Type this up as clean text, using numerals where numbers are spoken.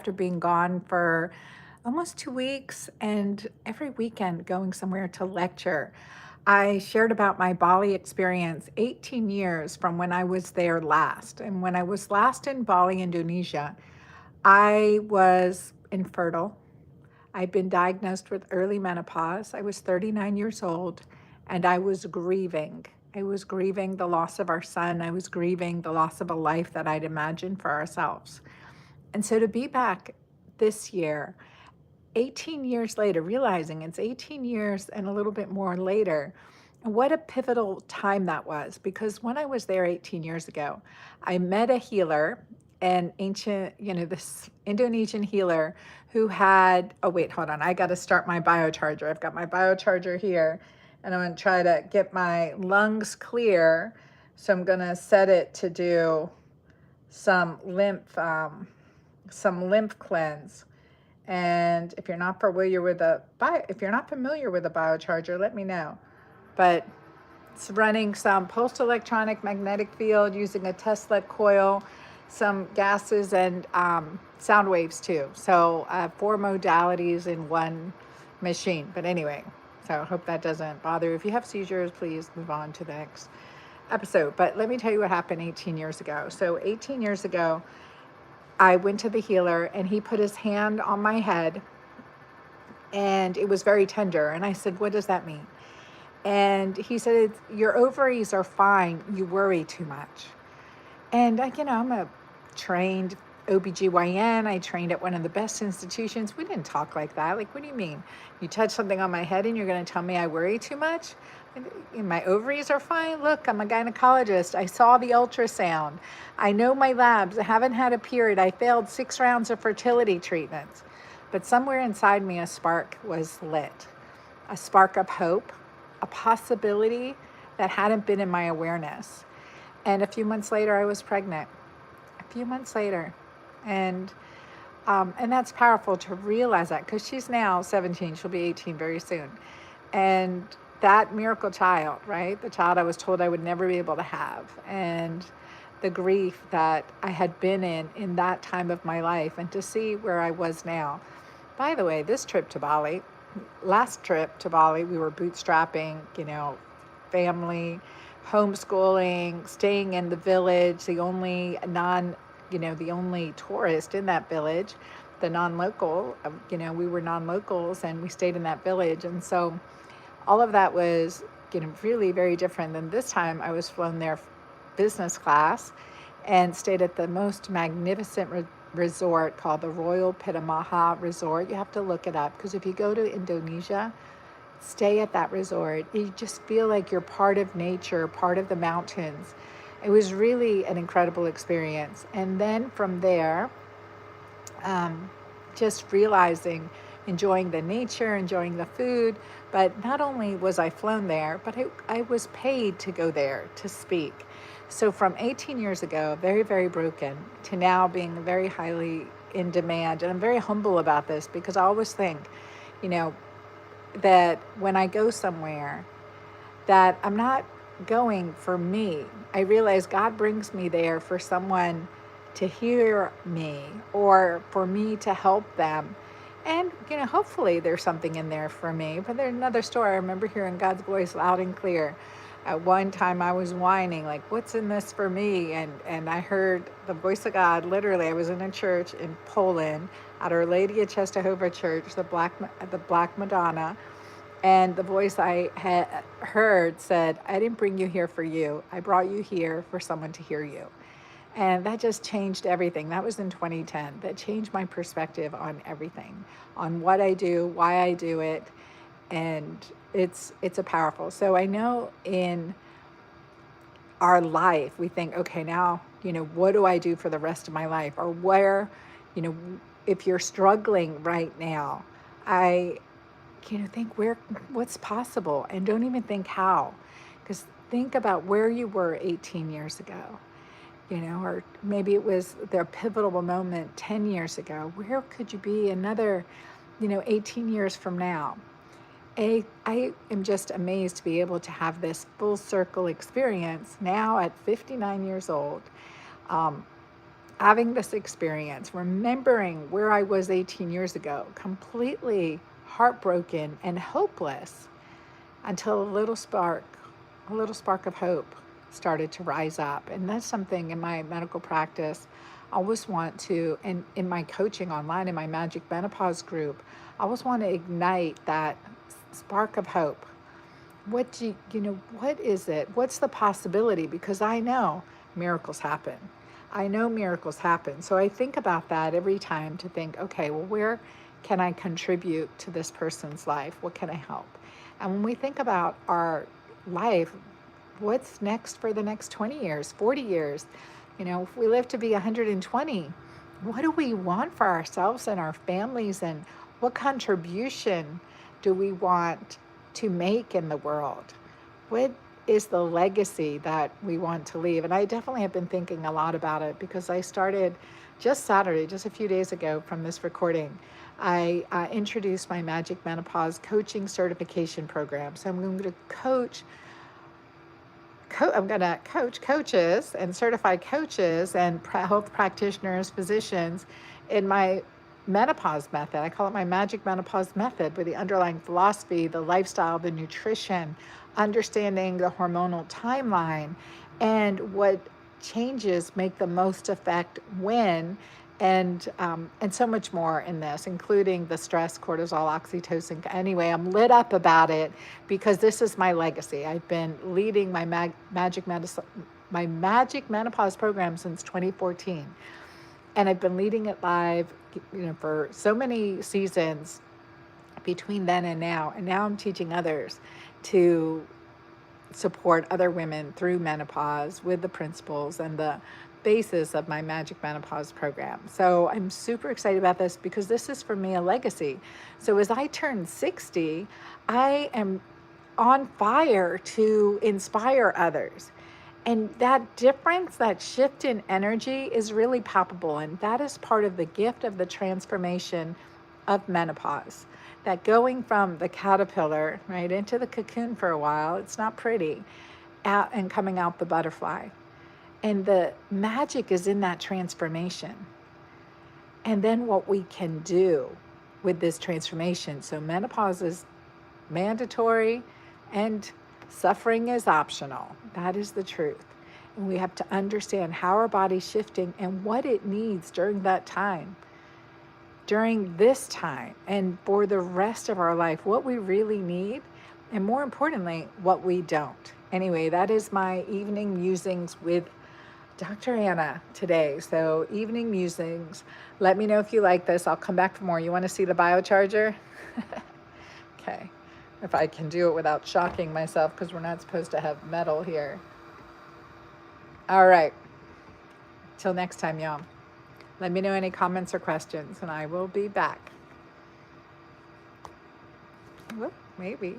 after being gone for almost 2 weeks and every weekend going somewhere to lecture. I shared about my Bali experience, 18 years from when I was there last. And when I was last in Bali, Indonesia, I was infertile. I'd been diagnosed with early menopause. I was 39 years old and I was grieving. I was grieving the loss of our son. I was grieving the loss of a life that I'd imagined for ourselves. And so to be back this year, 18 years later, realizing it's 18 years and a little bit more later, what a pivotal time that was. Because when I was there 18 years ago, I met a healer, an ancient, this Indonesian healer who had, oh, wait, hold on. I got to start my biocharger. I've got my biocharger here and I'm going to try to get my lungs clear. So I'm going to set it to do some lymph cleanse. And if you're not familiar with a biocharger, let me know. But it's running some pulsed electronic magnetic field using a Tesla coil, some gases and sound waves too. So 4 modalities in one machine. But anyway, so I hope that doesn't bother you. If you have seizures, please move on to the next episode. But let me tell you what happened 18 years ago. So 18 years ago, I went to the healer and he put his hand on my head and it was very tender. And I said, what does that mean? And he said, your ovaries are fine. You worry too much. And I'm a trained OBGYN. I trained at one of the best institutions. We didn't talk like that. Like, what do you mean? You touch something on my head and you're going to tell me I worry too much? My ovaries are fine. Look, I'm a gynecologist. I saw the ultrasound. I know my labs. I haven't had a period. I failed 6 rounds of fertility treatments. But somewhere inside me, a spark was lit, a spark of hope, a possibility that hadn't been in my awareness. And a few months later, I was pregnant. A few months later. And that's powerful to realize that because she's now 17. She'll be 18 very soon. And that miracle child, right? The child I was told I would never be able to have. And the grief that I had been in that time of my life, and to see where I was now. By the way, last trip to Bali, we were bootstrapping, family, homeschooling, staying in the village, the only tourist in that village, the non-local, we were non-locals and we stayed in that village. And so all of that was, really very different than this time. I was flown there business class and stayed at the most magnificent resort called the Royal Pitamaha Resort. You have to look it up because if you go to Indonesia, stay at that resort. You just feel like you're part of nature, part of the mountains. It was really an incredible experience. And then from there, just realizing, enjoying the nature, enjoying the food. But not only was I flown there, but I was paid to go there to speak. So from 18 years ago, very, very broken, to now being very highly in demand. And I'm very humble about this because I always think, that when I go somewhere, that I'm not going for me. I realize God brings me there for someone to hear me or for me to help them. And, hopefully there's something in there for me. But there's another story. I remember hearing God's voice loud and clear. At one time I was whining, like, what's in this for me? And I heard the voice of God. Literally, I was in a church in Poland at Our Lady of Czestochowa Church, the Black Madonna. And the voice I had heard said, I didn't bring you here for you. I brought you here for someone to hear you. And that just changed everything. That was in 2010. That changed my perspective on everything, on what I do, why I do it. And it's a powerful. So I know in our life, we think, okay, now, what do I do for the rest of my life? Or where, if you're struggling right now, think what's possible and don't even think how. Because think about where you were 18 years ago. Or maybe it was their pivotal moment 10 years ago. Where could you be another, 18 years from now? I am just amazed to be able to have this full circle experience now at 59 years old. having this experience, remembering where I was 18 years ago, completely heartbroken and hopeless, until a little spark of hope started to rise up. And that's something in my medical practice I always want to, and in my coaching online, in my Magic Menopause group, I always want to ignite that spark of hope. What do what is it? What's the possibility? Because I know miracles happen. I know miracles happen. So I think about that every time, to think, okay, well, where can I contribute to this person's life? What can I help? And when we think about our life, what's next for the next 20 years, 40 years? If we live to be 120, what do we want for ourselves and our families? And what contribution do we want to make in the world? What is the legacy that we want to leave? And I definitely have been thinking a lot about it, because I started just Saturday, just a few days ago from this recording, I introduced my Magic Menopause coaching certification program. So I'm going to coach coaches and certified coaches and health practitioners, physicians, in my menopause method. I call it my Magic Menopause method, with the underlying philosophy, the lifestyle, the nutrition, understanding the hormonal timeline, and what changes make the most effect when, and so much more in this, including the stress, cortisol, oxytocin. Anyway, I'm lit up about it because this is my legacy. I've been leading my Magic Menopause program since 2014, and I've been leading it live, for so many seasons between then and now. And now I'm teaching others to support other women through menopause with the principles and the basis of my Magic Menopause program. So I'm super excited about this, because this is for me a legacy. So as I turn 60, I am on fire to inspire others. And that difference, that shift in energy, is really palpable. And that is part of the gift of the transformation of menopause. That going from the caterpillar, right, into the cocoon for a while, it's not pretty, out and coming out the butterfly. And the magic is in that transformation. And then what we can do with this transformation. So menopause is mandatory and suffering is optional. That is the truth. And we have to understand how our body's shifting and what it needs during that time, during this time, and for the rest of our life, what we really need, and more importantly, what we don't. Anyway, that is my evening musings with Dr. Anna today. So evening musings. Let me know if you like this. I'll come back for more. You want to see the biocharger? Okay. If I can do it without shocking myself, because we're not supposed to have metal here. All right. Till next time, y'all. Let me know any comments or questions, and I will be back. Whoop, maybe.